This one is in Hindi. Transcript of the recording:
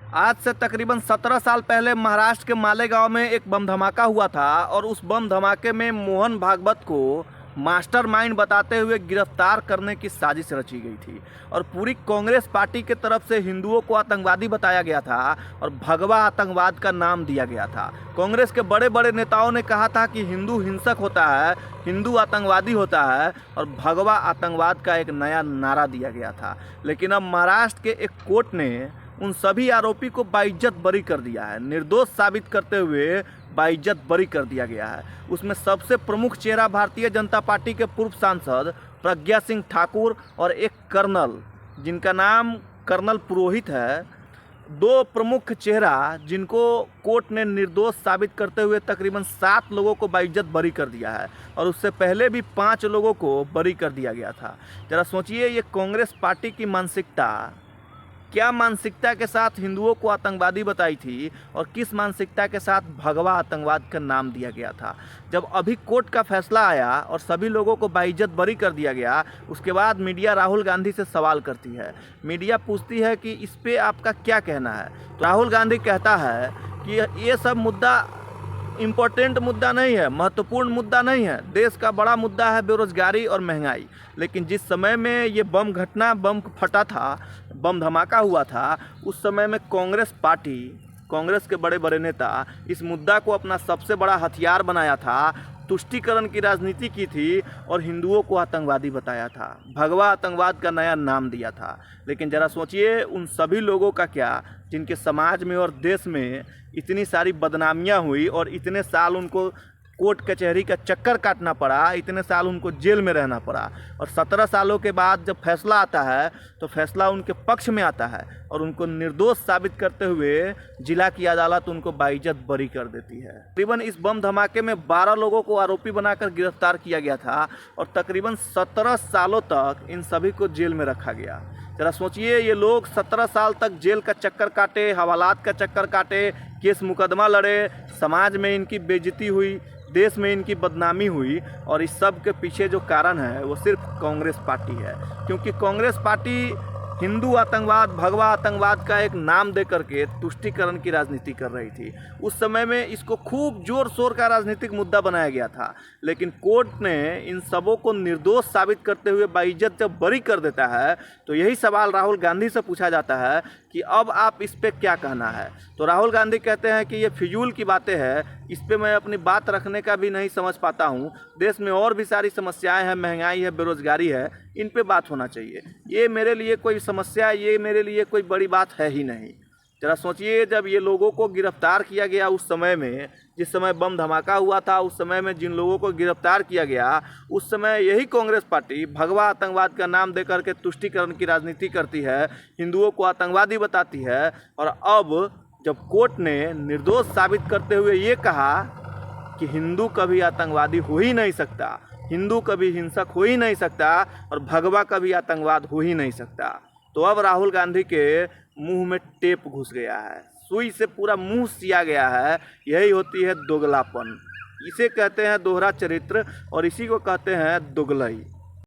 आज से तकरीबन 17 साल पहले महाराष्ट्र के मालेगांव में एक बम धमाका हुआ था और उस बम धमाके में मोहन भागवत को मास्टरमाइंड बताते हुए गिरफ्तार करने की साजिश रची गई थी और पूरी कांग्रेस पार्टी के तरफ से हिंदुओं को आतंकवादी बताया गया था और भगवा आतंकवाद का नाम दिया गया था। कांग्रेस के बड़े बड़े नेताओं ने कहा था कि हिंदू हिंसक होता है, हिंदू आतंकवादी होता है और भगवा आतंकवाद का एक नया नारा दिया गया था। लेकिन अब महाराष्ट्र के एक कोर्ट ने उन सभी आरोपी को बाइज्जत बरी कर दिया है, निर्दोष साबित करते हुए बाइज्जत बरी कर दिया गया है। उसमें सबसे प्रमुख चेहरा भारतीय जनता पार्टी के पूर्व सांसद प्रज्ञा सिंह ठाकुर और एक कर्नल जिनका नाम कर्नल पुरोहित है। दो प्रमुख चेहरा जिनको कोर्ट ने निर्दोष साबित करते हुए तकरीबन 7 लोगों को बाइज्जत बरी कर दिया है और उससे पहले भी 5 लोगों को बरी कर दिया गया था। जरा सोचिए, ये कांग्रेस पार्टी की मानसिकता क्या मानसिकता के साथ हिंदुओं को आतंकवादी बताई थी और किस मानसिकता के साथ भगवा आतंकवाद का नाम दिया गया था। जब अभी कोर्ट का फैसला आया और सभी लोगों को बाइज्जत बरी कर दिया गया, उसके बाद मीडिया राहुल गांधी से सवाल करती है। मीडिया पूछती है कि इस पे आपका क्या कहना है। तो राहुल गांधी कहता है कि ये सब मुद्दा इम्पोर्टेंट मुद्दा नहीं है, महत्वपूर्ण मुद्दा नहीं है। देश का बड़ा मुद्दा है बेरोजगारी और महंगाई। लेकिन जिस समय में ये बम फटा था, बम धमाका हुआ था, उस समय में कांग्रेस पार्टी, कांग्रेस के बड़े बड़े नेता इस मुद्दा को अपना सबसे बड़ा हथियार बनाया था, तुष्टीकरण की राजनीति की थी और हिंदुओं को आतंकवादी बताया था, भगवा आतंकवाद का नया नाम दिया था। लेकिन ज़रा सोचिए, उन सभी लोगों का क्या जिनके समाज में और देश में इतनी सारी बदनामियां हुई और इतने साल उनको कोर्ट कचहरी का चक्कर काटना पड़ा, इतने साल उनको जेल में रहना पड़ा और 17 सालों के बाद जब फैसला आता है तो फैसला उनके पक्ष में आता है और उनको निर्दोष साबित करते हुए जिला की अदालत उनको बाइज्जत बरी कर देती है। तकरीबन इस बम धमाके में 12 लोगों को आरोपी बनाकर गिरफ्तार किया गया था और तकरीबन 17 सालों तक इन सभी को जेल में रखा गया। जरा सोचिए, ये लोग 17 साल तक जेल का चक्कर काटे, हवालात का चक्कर काटे, केस मुकदमा लड़े, समाज में इनकी बेइज्जती हुई, देश में इनकी बदनामी हुई और इस सब के पीछे जो कारण है वो सिर्फ कांग्रेस पार्टी है। क्योंकि कांग्रेस पार्टी हिंदू आतंकवाद, भगवा आतंकवाद का एक नाम दे करके तुष्टीकरण की राजनीति कर रही थी। उस समय में इसको खूब जोर शोर का राजनीतिक मुद्दा बनाया गया था। लेकिन कोर्ट ने इन सबों को निर्दोष साबित करते हुए बाइज्जत जब बरी कर देता है तो यही सवाल राहुल गांधी से पूछा जाता है कि अब आप इस पे क्या कहना है। तो राहुल गांधी कहते हैं कि ये फिजूल की बातें हैं, इस पे मैं अपनी बात रखने का भी नहीं समझ पाता हूँ। देश में और भी सारी समस्याएं हैं, महंगाई है, बेरोजगारी है, इन पे बात होना चाहिए। ये मेरे लिए कोई समस्या, ये मेरे लिए कोई बड़ी बात है ही नहीं। जरा सोचिए, जब ये लोगों को गिरफ्तार किया गया उस समय में, जिस समय बम धमाका हुआ था, उस समय में जिन लोगों को गिरफ्तार किया गया, उस समय यही कांग्रेस पार्टी भगवा आतंकवाद का नाम देकर के तुष्टीकरण की राजनीति करती है, हिंदुओं को आतंकवादी बताती है। और अब जब कोर्ट ने निर्दोष साबित करते हुए ये कहा कि हिंदू कभी आतंकवादी हो ही नहीं सकता, हिंदू कभी हिंसक हो ही नहीं सकता और भगवा कभी आतंकवाद हो ही नहीं सकता, तो अब राहुल गांधी के मुंह में टेप घुस गया है, सुई से पूरा मुंह सिया गया है। यही होती है दोगलापन, इसे कहते हैं दोहरा चरित्र और इसी को कहते हैं दोगलई।